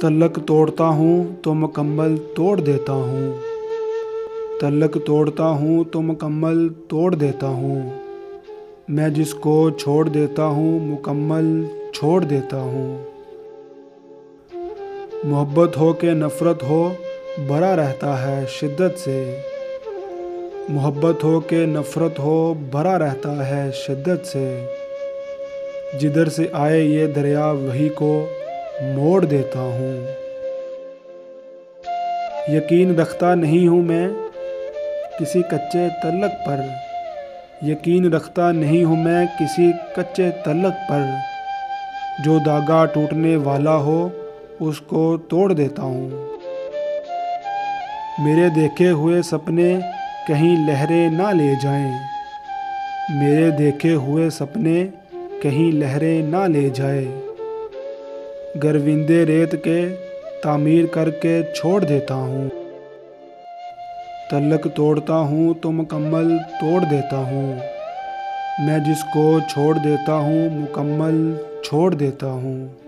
तल्लक तोड़ता हूँ तो मुकम्मल तोड़ देता हूँ। तल्लक तोड़ता हूँ तो मुकम्मल तोड़ देता हूँ। मैं जिसको छोड़ देता हूँ मुकम्मल छोड़ देता हूँ। मोहब्बत हो के नफ़रत हो भरा रहता है शिद्दत से। मोहब्बत हो के नफ़रत हो भरा रहता है शिद्दत से। जिधर से आए ये दरिया वही को मोड़ देता हूँ। यकीन रखता नहीं हूँ मैं किसी कच्चे तल्लक पर। यकीन रखता नहीं हूँ मैं किसी कच्चे तल्लक पर। जो धागा टूटने वाला हो उसको तोड़ देता हूँ। मेरे देखे हुए सपने कहीं लहरें ना ले जाएं। मेरे देखे हुए सपने कहीं लहरें ना ले जाए। गर्विंदे रेत के तामीर करके छोड़ देता हूँ। तल्लक तोड़ता हूँ तो मुकम्मल तोड़ देता हूँ। मैं जिसको छोड़ देता हूँ मुकम्मल छोड़ देता हूँ।